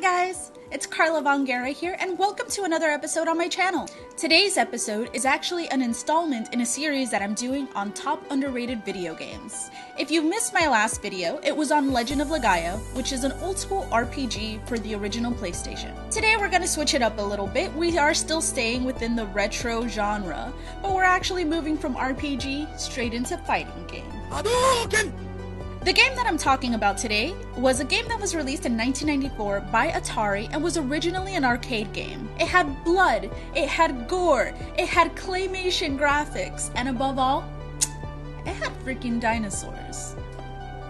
guys, it's Carla Von Guerra here, and welcome to another episode on my channel. Today's episode is actually an installment in a series that I'm doing on top underrated video games. If you missed my last video, it was on Legend of Legaia, which is an old school RPG for the original PlayStation. Today we're going to switch it up a little bit. We are still staying within the retro genre, but we're actually moving from RPG straight into fighting game. Hadouken! The game that I'm talking about today was a game that was released in 1994 by Atari and was originally an arcade game. It had blood, it had gore, it had claymation graphics, and above all, it had freaking dinosaurs.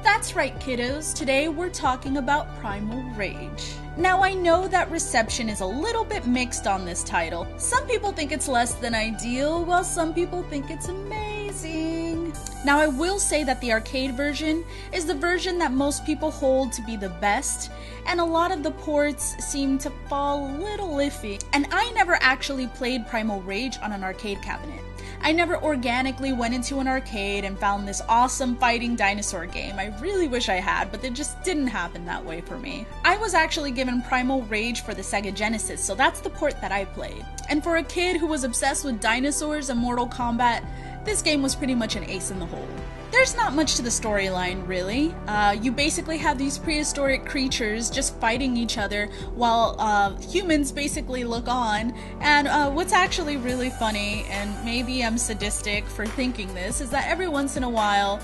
That's right, kiddos, today we're talking about Primal Rage. Now I know that reception is a little bit mixed on this title. Some people think it's less than ideal, while some people think it's amazing. Now I will say that the arcade version is the version that most people hold to be the best, and a lot of the ports seem to fall a little iffy. And I never actually played Primal Rage on an arcade cabinet. I never organically went into an arcade and found this awesome fighting dinosaur game. I really wish I had, but it just didn't happen that way for me. I was actually given Primal Rage for the Sega Genesis, so that's the port that I played. And for a kid who was obsessed with dinosaurs and Mortal Kombat, this game was pretty much an ace in the hole. There's not much to the storyline, really. You basically have these prehistoric creatures just fighting each other while humans basically look on. And what's actually really funny, and maybe I'm sadistic for thinking this, is that every once in a while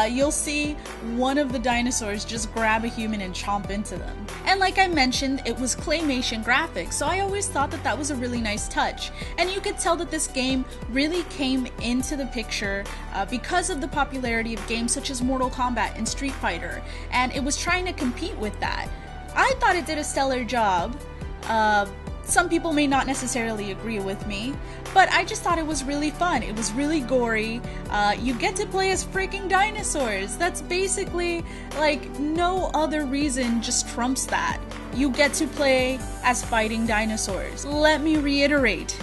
you'll see one of the dinosaurs just grab a human and chomp into them. And like I mentioned, it was claymation graphics, so I always thought that that was a really nice touch. And you could tell that this game really came into the picture because of the popularity of games such as Mortal Kombat and Street Fighter, and it was trying to compete with that. I thought it did a stellar job. Some people may not necessarily agree with me, but I just thought it was really fun. It was really gory. You get to play as freaking dinosaurs. That's basically like no other reason just trumps that. You get to play as fighting dinosaurs. Let me reiterate.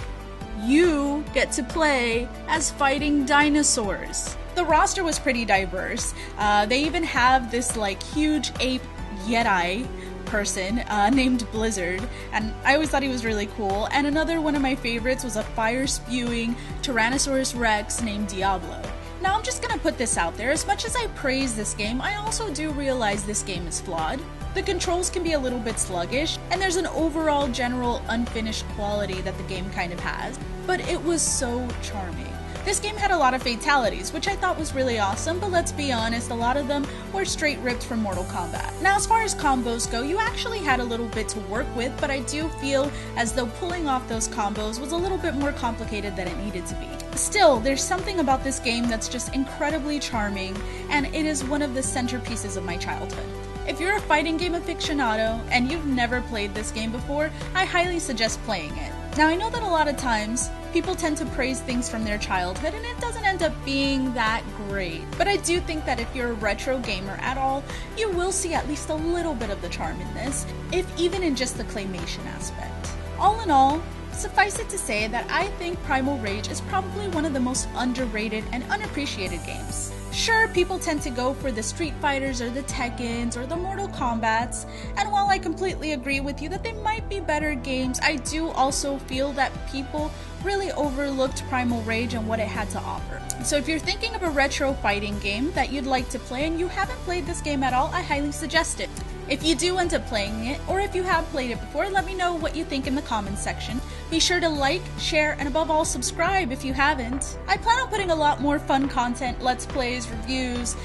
You get to play as fighting dinosaurs. The roster was pretty diverse. They even have this like huge ape Yeti person named Blizzard, and I always thought he was really cool. And another one of my favorites was a fire-spewing Tyrannosaurus Rex named Diablo. Now I'm just gonna put this out there, as much as I praise this game, I also do realize this game is flawed. The controls can be a little bit sluggish, and there's an overall general unfinished quality that the game kind of has, but it was so charming. This game had a lot of fatalities, which I thought was really awesome, but let's be honest, a lot of them were straight ripped from Mortal Kombat. Now as far as combos go, you actually had a little bit to work with, but I do feel as though pulling off those combos was a little bit more complicated than it needed to be. Still, there's something about this game that's just incredibly charming, and it is one of the centerpieces of my childhood. If you're a fighting game aficionado and you've never played this game before, I highly suggest playing it. Now I know that a lot of times, people tend to praise things from their childhood and it doesn't end up being that great. But I do think that if you're a retro gamer at all, you will see at least a little bit of the charm in this, if even in just the claymation aspect. All in all, suffice it to say that I think Primal Rage is probably one of the most underrated and unappreciated games. Sure, people tend to go for the Street Fighters or the Tekkens or the Mortal Kombats, and while I completely agree with you that they might be better games, I do also feel that people really overlooked Primal Rage and what it had to offer. So if you're thinking of a retro fighting game that you'd like to play and you haven't played this game at all, I highly suggest it. If you do end up playing it, or if you have played it before, let me know what you think in the comments section. Be sure to like, share, and above all, subscribe if you haven't. I plan on putting a lot more fun content, let's plays, reviews,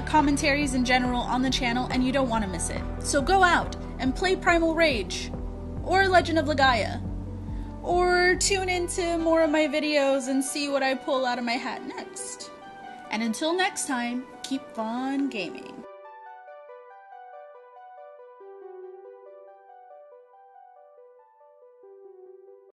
commentaries in general on the channel, and you don't want to miss it. So go out and play Primal Rage, or Legend of Legaia, or tune into more of my videos and see what I pull out of my hat next. And until next time, keep fun gaming.